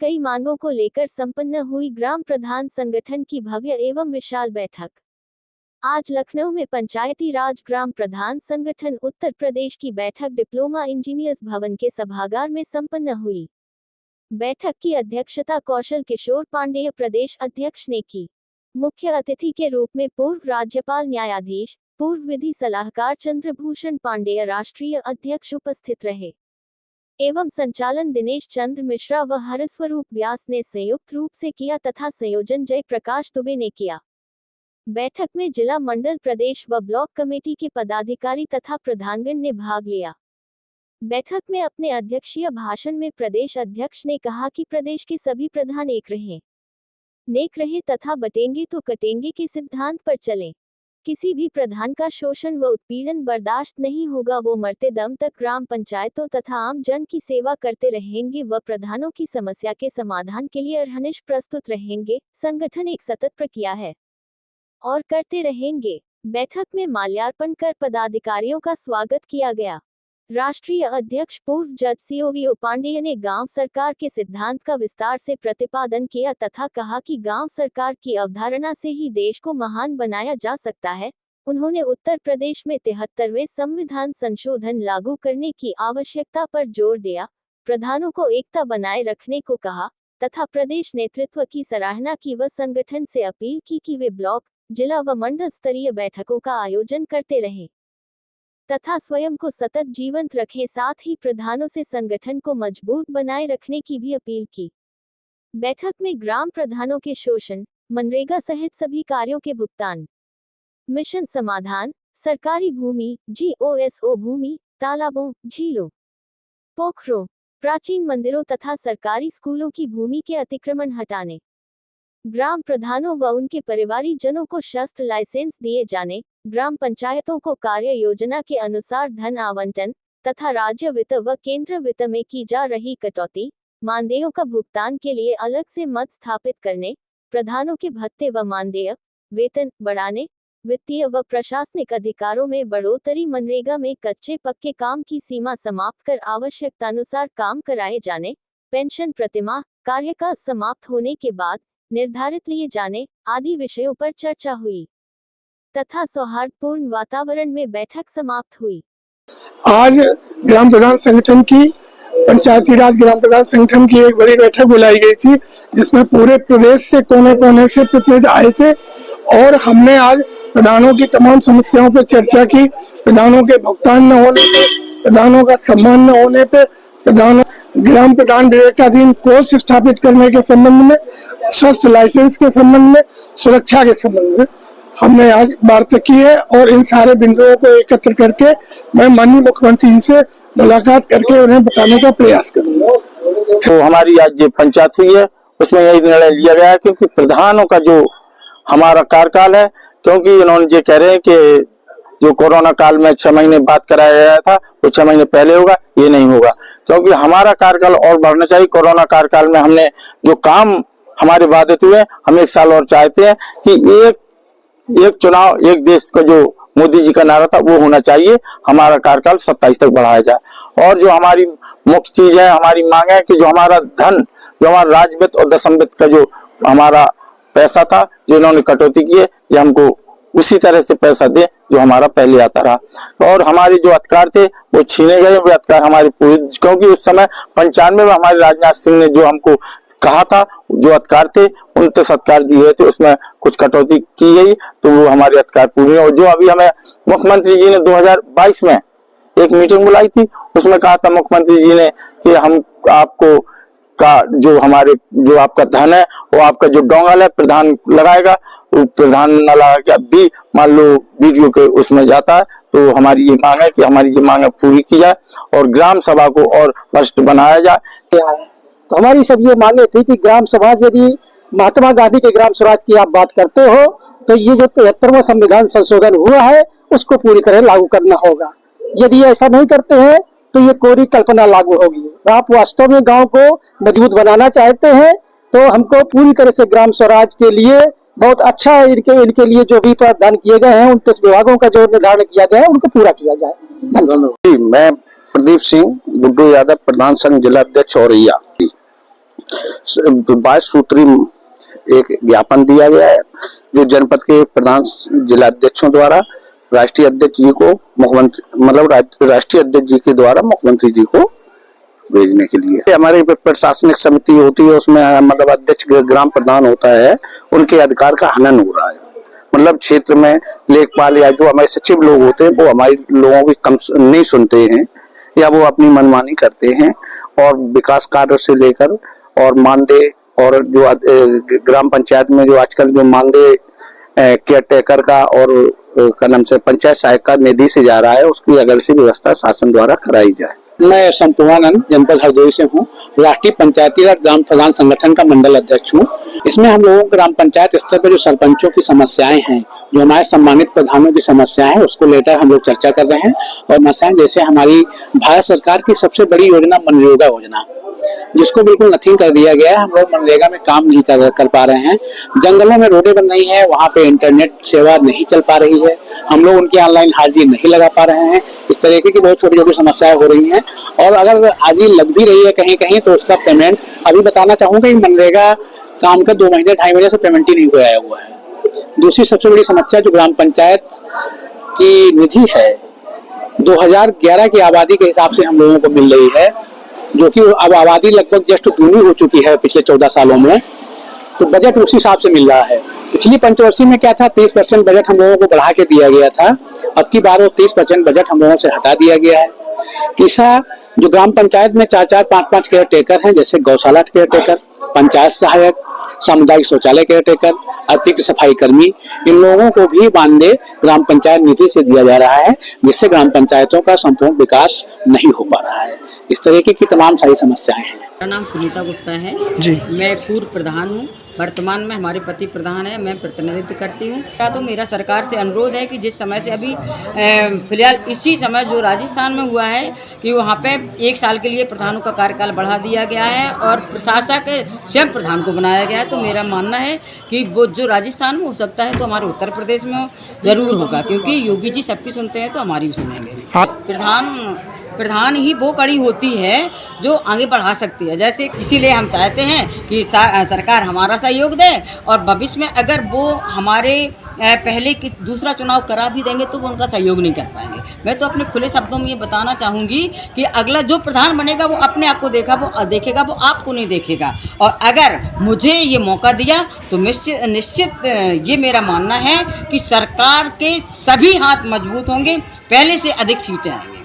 कई मांगों को लेकर संपन्न हुई ग्राम प्रधान संगठन की भव्य एवं विशाल बैठक। आज लखनऊ में पंचायती राज ग्राम प्रधान संगठन उत्तर प्रदेश की बैठक डिप्लोमा इंजीनियर्स भवन के सभागार में संपन्न हुई। बैठक की अध्यक्षता कौशल किशोर पांडेय प्रदेश अध्यक्ष ने की। मुख्य अतिथि के रूप में पूर्व राज्यपाल न्यायाधीश पूर्व विधि सलाहकार चंद्रभूषण पांडेय राष्ट्रीय अध्यक्ष उपस्थित रहे एवं संचालन दिनेश चंद्र मिश्रा व हरस्वरूप व्यास ने संयुक्त रूप से किया तथा संयोजन जय प्रकाश दुबे ने किया। बैठक में जिला मंडल प्रदेश व ब्लॉक कमेटी के पदाधिकारी तथा प्रधानगण ने भाग लिया। बैठक में अपने अध्यक्षीय भाषण में प्रदेश अध्यक्ष ने कहा कि प्रदेश के सभी प्रधान एक रहें, नेक रहे तथा बटेंगे तो कटेंगे के सिद्धांत पर चलें। किसी भी प्रधान का शोषण व उत्पीड़न बर्दाश्त नहीं होगा। वो मरते दम तक ग्राम पंचायतों तथा आम जन की सेवा करते रहेंगे व प्रधानों की समस्या के समाधान के लिए अहर्निश प्रस्तुत रहेंगे। संगठन एक सतत प्रक्रिया है और करते रहेंगे। बैठक में माल्यार्पण कर पदाधिकारियों का स्वागत किया गया। राष्ट्रीय अध्यक्ष पूर्व जज सीओवीओ पांडेय ने गांव सरकार के सिद्धांत का विस्तार से प्रतिपादन किया तथा कहा कि गांव सरकार की अवधारणा से ही देश को महान बनाया जा सकता है। उन्होंने उत्तर प्रदेश में 73वें संविधान संशोधन लागू करने की आवश्यकता पर जोर दिया, प्रधानों को एकता बनाए रखने को कहा तथा प्रदेश नेतृत्व की सराहना की व संगठन से अपील की कि वे ब्लॉक, जिला व मंडल स्तरीय बैठकों का आयोजन करते रहें तथा स्वयं को सतत जीवंत रखें। साथ ही प्रधानों से संगठन को मजबूत बनाए रखने की भी अपील की। बैठक में ग्राम प्रधानों के शोषण, मनरेगा सहित सभी कार्यों के भुगतान, मिशन समाधान, सरकारी भूमि, GOSO भूमि, तालाबों, झीलों, पोखरों, प्राचीन मंदिरों तथा सरकारी स्कूलों की भूमि के अतिक्रमण हटाने, ग्राम प्रधानों व उनके परिवारीजनों को शस्त्र लाइसेंस दिए जाने, ग्राम पंचायतों को कार्य योजना के अनुसार धन आवंटन तथा राज्य वित्त व केंद्र वित्त में की जा रही कटौती, मानदेयों का भुगतान के लिए अलग से मद स्थापित करने, प्रधानों के भत्ते व मानदेय, वेतन बढ़ाने, वित्तीय व प्रशासनिक अधिकारों में बढ़ोतरी, मनरेगा में कच्चे पक्के काम की सीमा समाप्त कर आवश्यकतानुसार काम कराए जाने, पेंशन प्रतिमाह कार्यकाल समाप्त होने के बाद निर्धारित लिए जाने आदि विषयों पर चर्चा हुई तथा सौहार्दपूर्ण वातावरण में बैठक समाप्त हुई। आज ग्राम प्रधान संगठन की पंचायती राज ग्राम प्रधान संगठन की एक बड़ी बैठक बुलाई गई थी, जिसमें पूरे प्रदेश से कोने कोने से प्रतिनिधि आए थे और हमने आज प्रधानों की तमाम समस्याओं पर चर्चा की। प्रधानों के भुगतान न होने पे, प्रधानों का सम्मान न होने पे, प्रधानों ग्राम प्रधान विवेकाधीन कोर्स स्थापित करने के संबंध में, शस्त्र लाइसेंस के संबंध में, सुरक्षा के संबंध में हमने आज वार्ता की है और इन सारे बिंदुओं को एकत्र करके मैं माननीय मुख्यमंत्री जी से मुलाकात करके उन्हें बताने का प्रयास करूंगा। तो हमारी आज जो पंचायत हुई है उसमें यही निर्णय लिया गया है, क्योंकि प्रधानों का जो हमारा कार्यकाल है, क्योंकि इन्होंने ये कह रहे हैं कि जो कोरोना काल में 6 महीने बाद कराया गया था वो 6 महीने पहले होगा, ये नहीं होगा, क्योंकि हमारा कार्यकाल और बढ़ना चाहिए। कोरोना कार्यकाल में हमने जो काम हमारे बाधित हुए, हम 1 साल और चाहते हैं कि एक चुनाव एक देश का जो मोदी जी का नारा था वो होना चाहिए। हमारा कार्यकाल 27 तक बढ़ाया जाए और जो हमारी मुख्य चीज है, हमारी मांग है कि जो हमारा धन, जो हमारा राज्य वित्त और दशम वित्त का जो हमारा पैसा था, जो इन्होंने कटौती की है, जो हमको उसी तरह से पैसा दे जो हमारा पहले आता रहा। और हमारे जो अधिकार थे वो छीने गए, वो अधिकार हमारे पूरे, क्योंकि उस समय 95 में हमारे राजनाथ सिंह ने जो हमको कहा था, जो अधिकार थे 29 अधिकार दिए हुए थे, उसमें कुछ कटौती की गई तो वो हमारे अधिकार पूरे। और जो अभी हमें मुख्यमंत्री जी ने 2022 में एक मीटिंग बुलाई थी, उसमें कहा था मुख्यमंत्री जी ने कि हम आपको का जो हमारे जो आपका धन है वो आपका जो डोंगल है प्रधान लगाएगा, वो प्रधान न लगा के अब भी मान लो वीडियो के उसमें जाता है। तो हमारी ये मांग है कि हमारी ये मांग पूरी की जाए और ग्राम सभा को और भ्रष्ट बनाया जाए। तो हमारी सब ये मांगे थी कि ग्राम सभा, यदि महात्मा गांधी के ग्राम स्वराज की आप बात करते हो तो ये जो 73वां संविधान संशोधन हुआ है उसको पूरी तरह लागू करना होगा। यदि ऐसा नहीं करते हैं तो ये कोरी कल्पना लागू होगी। आप वास्तव में गांव को मजबूत बनाना चाहते हैं तो हमको पूरी तरह से ग्राम स्वराज के लिए बहुत अच्छा इनके लिए जो भी प्रावधान किए गए हैं, 29 विभागों का जो निर्धारण किया गया है उनको पूरा किया जाए। मैं प्रदीप सिंह गुड्डू यादव, प्रधान संघ जिला अध्यक्ष औरैया। 22 सूत्री एक ज्ञापन दिया गया है, जो जनपद के प्रधान जिला अध्यक्षों द्वारा राष्ट्रीय अध्यक्ष जी को मुख्यमंत्री मतलब राष्ट्रीय अध्यक्ष जी के द्वारा मुख्यमंत्री जी को भेजने के लिए। हमारी प्रशासनिक समिति होती है, उसमें मतलब अध्यक्ष ग्राम प्रधान होता है, उनके अधिकार का हनन हो रहा है। मतलब क्षेत्र में लेखपाल या जो हमारे सचिव लोग होते हैं वो हमारे लोगों की कम नहीं सुनते हैं या वो अपनी मनमानी करते हैं, और विकास कार्य से लेकर और मानदेय और जो ग्राम पंचायत में जो आजकल जो मानदेय केयर टेकर का और का नाम से पंचायत सहायक का निधि से जा रहा है, उसकी अगर से व्यवस्था शासन द्वारा कराई जाए। मैं संपूर्णानंद जनपद हरदोई से हूँ, राष्ट्रीय पंचायती राज ग्राम प्रधान संगठन का मंडल अध्यक्ष हूँ। इसमें हम लोगों ग्राम पंचायत स्तर पर जो सरपंचों की समस्याएं हैं, जो हमारे सम्मानित प्रधानों की समस्याएं हैं, उसको लेकर हम लोग चर्चा कर रहे हैं। और मसलन जैसे हमारी भारत सरकार की सबसे बड़ी योजना मनरेगा योजना, जिसको बिल्कुल नथिंग कर दिया गया है। हम लोग मनरेगा में काम नहीं कर पा रहे हैं। जंगलों में रोडें बन रही है, वहाँ पे इंटरनेट सेवा नहीं चल पा रही है, हम लोग उनकी ऑनलाइन हाजिरी नहीं लगा पा रहे हैं। इस तरीके की बहुत छोटी छोटी समस्याएं हो रही हैं। और अगर हाजिरी लग भी रही है कहीं कहीं, तो उसका पेमेंट अभी बताना चाहूंगा कि मनरेगा काम का 2 महीने 2.5 महीने से पेमेंट ही नहीं हुआ हुआ है। दूसरी सबसे बड़ी समस्या जो ग्राम पंचायत की निधि है, 2011 की आबादी के हिसाब से हम लोगों को मिल रही है, जो कि अब आबादी लगभग जस्ट दूनी हो चुकी है पिछले 14 सालों में, तो बजट उसी हिसाब से मिल रहा है। पिछली पंचवर्षीय में क्या था, 30% बजट हम लोगों को बढ़ा के दिया गया था। अब की बार वो 30% बजट हम लोगों से हटा दिया गया है। तीसरा, जो ग्राम पंचायत में 4-4, 5-5 केयर टेकर हैं, जैसे गौशाला केयर टेकर, पंचायत सहायक, सामुदायिक शौचालय केयर टेकर, अतिरिक्त सफाई कर्मी, इन लोगों को भी मानदेय ग्राम पंचायत निधि से दिया जा रहा है, जिससे ग्राम पंचायतों का संपूर्ण विकास नहीं हो पा रहा है। इस तरीके की तमाम सारी समस्याएं हैं। मेरा नाम सुनीता गुप्ता है जी। मैं पूर्व प्रधान हूँ। वर्तमान में हमारे पति प्रधान है, मैं प्रतिनिधित्व करती हूँ। तो मेरा सरकार से अनुरोध है कि जिस समय से अभी फिलहाल इसी समय जो राजस्थान में हुआ है कि वहाँ पे 1 साल के लिए प्रधानों का कार्यकाल बढ़ा दिया गया है और प्रशासक स्वयं प्रधान को बनाया गया है, तो मेरा मानना है कि वो जो राजस्थान में हो सकता है तो हमारे उत्तर प्रदेश में ज़रूर होगा, क्योंकि योगी जी सबकी सुनते हैं तो हमारी भी सुनेंगे। प्रधान ही वो कड़ी होती है जो आगे बढ़ा सकती है। जैसे इसीलिए हम चाहते हैं कि सरकार हमारा सहयोग दे, और भविष्य में अगर वो हमारे पहले की दूसरा चुनाव करा भी देंगे तो वो उनका सहयोग नहीं कर पाएंगे। मैं तो अपने खुले शब्दों में ये बताना चाहूँगी कि अगला जो प्रधान बनेगा वो अपने आप को देखेगा, वो आपको नहीं देखेगा। और अगर मुझे ये मौका दिया तो निश्चित ये मेरा मानना है कि सरकार के सभी हाथ मजबूत होंगे, पहले से अधिक सीटें आएंगी।